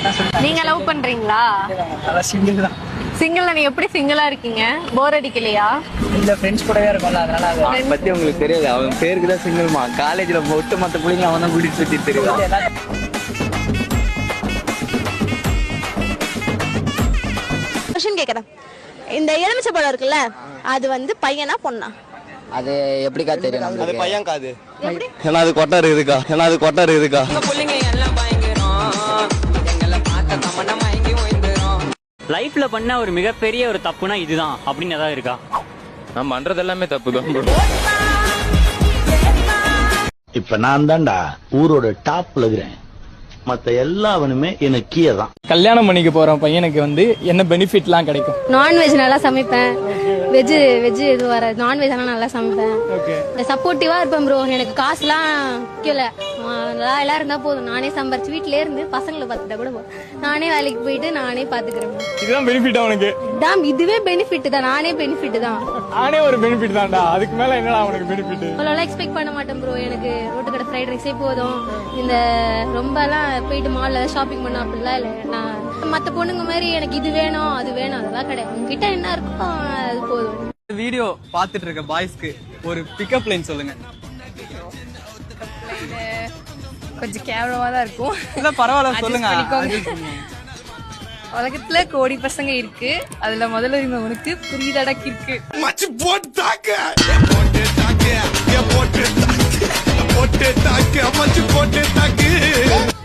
கரெக்டா சொல்லிட்டேன். நீங்க லவ் பண்றீங்களா? அதான் சிங்கிள் தான். சிங்கிள்ல நீ எப்படி சிங்கிளா இருக்கீங்க? போர் அடிக்கலையா? இல்ல ஃப்ரெண்ட்ஸ் கூடவே இருக்கும்ல, அதனால அது அவனை பத்தி உங்களுக்கு தெரியாது. அவன் பேருக்கு தான் சிங்கிள்மா. காலேஜ்ல ஒட்டு மத்த பிள்ளைங்க அவன் தான் கூட்டிட்டு சுத்தி தெரியும். क्वेश्चन கேக்குறேன். இந்த எலுமிச்சை பழம் இருக்குல்ல, அது வந்து பையனா பொண்ணா? அது எப்படிக்கா தெரியும்? அது பையன் காது. எப்படி? ஏன்னா அது கொட்டாரு இருக்கா? ஏன்னா அது கொட்டாரு இருக்கா? லைஃப்ல பண்ண ஒரு மிகப்பெரிய ஒரு தப்புனா இதுதான் அப்படின்னு ஏதாவது இருக்கா? நான் பண்றது எல்லாமே தப்பு தான். இப்ப நான் தான்டா ஊரோட டாப்ல இருக்கிறேன். மத்த எல்லாவனுமே எனக்கு கீழே தான். கல்யாணம் பண்ணிக்க போற பையனுக்கு வந்து என்ன பெனிஃபிட்லாம் கிடைக்கும்? நான்வெஜ் நல்லா சமைப்பேன். வெஜ் எதுவும் வராது. நான்வெஜ் ஆனால் நல்லா சமைப்பேன். சப்போர்ட்டிவா இருப்பேன் ப்ரோ. எனக்கு காசுலாம் முக்கியல, நல்லா எல்லாம் இருந்தா போதும். நானே சம்பாரிச்சு வீட்டிலே இருந்து பசங்களை பார்த்துட்டா கூட போதும். நானே வேலைக்கு போயிட்டு நானே பாத்துக்கிறேன். இதுதான் பெனிஃபிட் அவனுக்கு. இதுவே பெனிஃபிட் தான். நானே பெனிஃபிட் தான். நானே ஒரு பெனிஃபிட் தான்டா. அதுக்கு மேல என்னடா அவனுக்கு பெனிஃபிட்? அவ்வளோலாம் எக்ஸ்பெக்ட் பண்ண மாட்டேன் ப்ரோ. எனக்கு ரோட்டு கடை ஃப்ரைட் ரைஸே போதும். இந்த ரொம்பலாம் போயிட்டு மால்ல ஷாப்பிங் பண்ண அப்படிலாம் இல்லை. நான் மற்ற பொண்ணுங்க மாதிரி எனக்கு இது வேணும் அது வேணும் அதெல்லாம் கிடையாது. உங்ககிட்ட என்ன இருக்கோ அது போதும். வீடியோ பாத்துட்டு இருக்க பாய்ஸ்க்கு ஒரு பிக்கப் லைன் சொல்லுங்க. கொஞ்சம் கேவலமா தான் இருக்கும். இல்ல பரவாயில்ல சொல்லுங்க. உலகத்துல கோடி பசங்க இருக்கு, அதுல முதல்ல உனக்கு புரியுதடக்கு இருக்கு.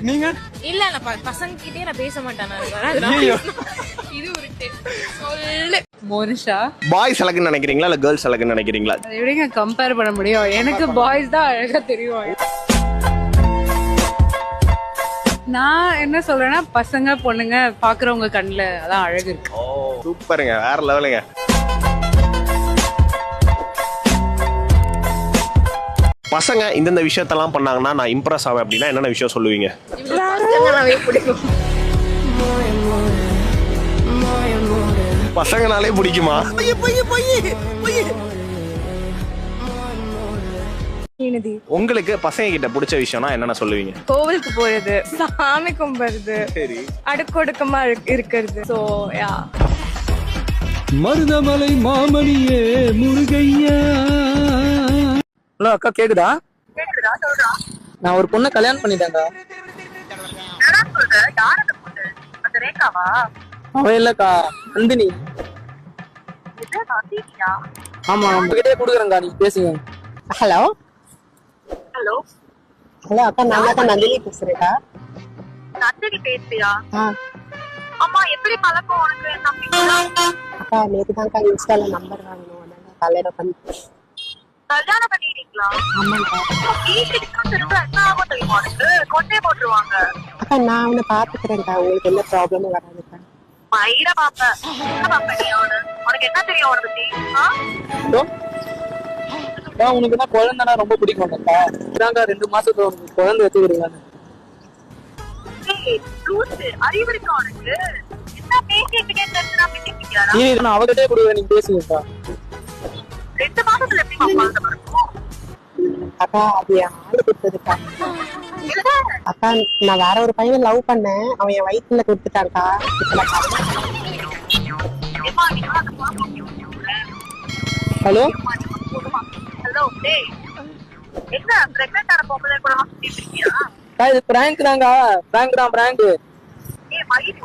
நீங்க இல்ல நான் பசங்க கிட்டே நான் பேச மாட்டேன். இது ஒரு சொல்லு மோனிஷா. பாய்ஸ் அழகுன்னு நினைக்கிறீங்களா இல்ல கேர்ள்ஸ் அழகுன்னு நினைக்கிறீங்களா? அதை எப்படிங்க கம்பேர் பண்ண முடியும்? எனக்கு பாய்ஸ் தான் அழகா தெரியும். நான் என்ன சொல்றேன்னா, பசங்க பொண்ணுங்க பாக்குறவங்க கண்ணுல அதான் அழகு இருக்கு. சூப்பருங்க, வேற லெவலுங்க. பசங்க இந்தந்த விஷயத்தெல்லாம் பண்ணாங்கன்னா நான் இம்ப்ரெஸ் ஆவேன் அப்படின்னா என்னென்ன விஷயம் சொல்லுவீங்க? பசங்கனாலே பிடிக்குமா? உங்களுக்கு பசங்க கிட்ட பிடிச்ச விஷயம்னா என்னென்ன சொல்லுவீங்க? கோவிலுக்கு போறது, சாமி கும்பிடுறது, அடுக்கொடுக்கமா இருக்கிறது. So yeah. மருதமலை மாமணியே முருகையா. ஹலோ அக்கா, கேக்குதா? நான் ஒரு பொண்ணை கல்யாணம் பண்ணிட்டேன்டா. அவ இல்லக்கா, நந்தினி. ஆமா, உங்ககிட்டே குடுக்குறேன்க்கா, நீங்க பேசுங்க. ஹலோ ஹலோ ஹலோ அக்கா, நான் தான் நந்தினி பேசுறேன்க்கா. நந்தினி பேசுறியா? அம்மா எப்படி பழக்கம் உனக்கு? அக்கா நேத்து தான்க்கா இன்ஸ்டால நம்பர் வாங்கணும், அதான் கல்யாணம் பண்ணி. கல்யாணம் பண்ணிட்டீங்களா? ஆமாக்கா. என்ன ஆகும் தெரியுமா உனக்கு? கொண்டே போட்டுருவாங்க. அக்கா நான் அவனை பாத்துக்கிறேன்க்கா, உங்களுக்கு என்ன ப்ராப்ளமும் வராதுக்கா. மயிர பாப்ப என்ன பாப்ப நீ? உனக்கு என்ன தெரியும் அவனை பத்தி? உனக்கு தான் குழந்தைனா ரொம்ப பிடிக்கும். இதாங்க 2 மாசத்துல உனக்கு குழந்தை வச்சுக்கிறீங்க. அறிவு இருக்கா உனக்கு? என்ன பேசிட்டு நான் அவகிட்டே கொடுக்குறேன், நீங்க பேசுங்கக்கா. 2 மாசத்துல எப்படி குழந்தை வரும்? அக்கா அது ஆளு கொடுத்ததுக்கா. அக்கா நான் வேற ஒரு பையனை லவ் பண்ணேன், அவன் என் வயிற்றுல கொடுத்துட்டான்க்கா. ஹலோ ஹலோ, டேய் என்ன பிரெக்னன்ட் ஆன பொம்பளை கூட சுத்திட்டு இருக்கியா? இது பிராங்க் தாங்க. பிராங்க் தான், பிராங்க். ஏய் மயிர்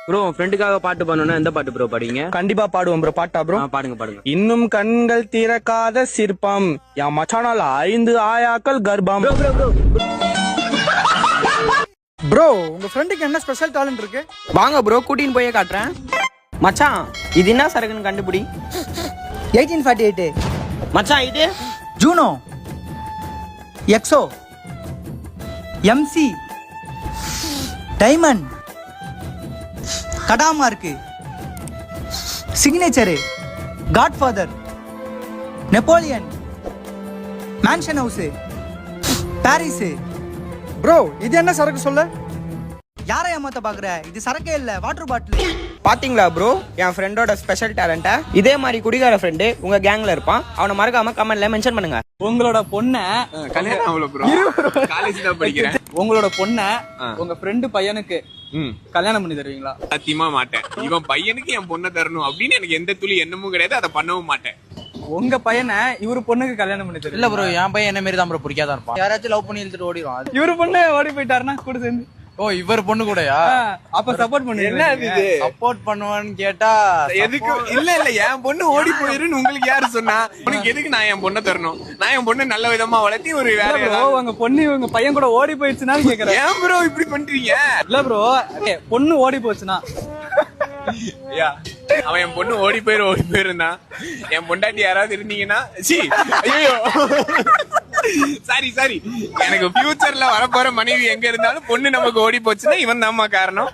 ப்ரோ, ஃப்ரெண்டுக்காக பாட்டு பண்ணனும். எந்த பாட்டு ப்ரோ பாடுவீங்க? கண்டிப்பா பாடுவோம் ப்ரோ. பாட்டா ப்ரோ? பாடுங்க பாடுங்க. இன்னும் கண்கள் திறக்காத சிற்பம், என் மச்சானால் 5 ஆயாக்கள் கர்ப்பம். ப்ரோ உங்க ஃப்ரெண்டுக்கு என்ன ஸ்பெஷல் டேலண்ட் இருக்கு? வாங்க ப்ரோ, கூட்டின்னு போயே காட்டுறேன். மச்சான் இது என்ன சரக்குன்னு கண்டுபிடி. 1848. மச்சான் இது ஜூனோ, எக்ஸோ, எம்சி, டைமண்ட், கடாமார்க்கு, signature, Godfather, Napoleon, Mansion House, Paris. Bro இது என்ன சரக்கு சொல்ல? யாரை ஏமாத்த பாக்குற? இது சரக்கே இல்ல, வாட்டர் பாட்டில். பாத்தீங்களா ப்ரோ என் ஃப்ரெண்டோட ஸ்பெஷல் டேலண்ட? இதே மாதிரி குடிகார ஃப்ரெண்டு உங்க கேங்ல இருப்பான். அவனை மறக்காம கமெண்ட்ல மென்ஷன் பண்ணுங்க. உங்களோட பொண்ண கல்யாணம் ஆகல ப்ரோ. காலேஜ் தான் படிக்கிறேன். உங்களோட பொண்ண உங்க ஃப்ரெண்டு பையனுக்கு கல்யாணம் பண்ணி தருவீங்களா? சத்தியமா மாட்டேன். இவன் பையனுக்கு என் பொண்ணை தரணும் அப்படின்னு எனக்கு எந்த துளி எண்ணமும் கிடையாது. அதை பண்ணவும் மாட்டேன். உங்க பையனை இவரு பொண்ணுக்கு கல்யாணம் பண்ணி தருவீங்களா? இல்ல ப்ரோ, என் பையன் என்ன மாரி தான் ப்ரோ பிடிக்காதான் இருப்பான். யாராச்சும் லவ் பண்ணி இழுத்துட்டு ஓடிடும். இவரு பொண்ணு ஓடி போயிட்டாருன்னா கூட சேர்ந்து. ஓ, இவர் பொண்ணு கூடயா? அப்ப சப்போர்ட் பண்ணுவீங்க? என்ன இது? சப்போர்ட் பண்ணுவான்னு கேட்டா எதுக்கு? இல்ல என் பொண்ணு ஓடி போயிருன்னு உங்களுக்கு யாரு சொன்னா? உனக்கு எதுக்கு நான் என் பொண்ணை தரணும்? நான் என் பொண்ணு நல்ல விதமா வளர்த்தி ஒரு வேற உங்க பொண்ணு உங்க பையன் கூட ஓடி போயிடுச்சுன்னா கேக்குறேன். ஏன் ப்ரோ இப்படி பண்றீங்க? இல்ல ப்ரோ, பொண்ணு ஓடி போச்சுன்னா அவன் என் பொண்ணு ஓடி போயிருந்தான். என் பொண்டாட்டி யாராவது இருந்தீங்கன்னா ஐயோ சாரி எனக்கு ஃபியூச்சர்ல வரப்போற மனைவி எங்க இருந்தாலும் பொண்ணு நமக்கு ஓடி போச்சுன்னா இவன் தான்மா காரணம்.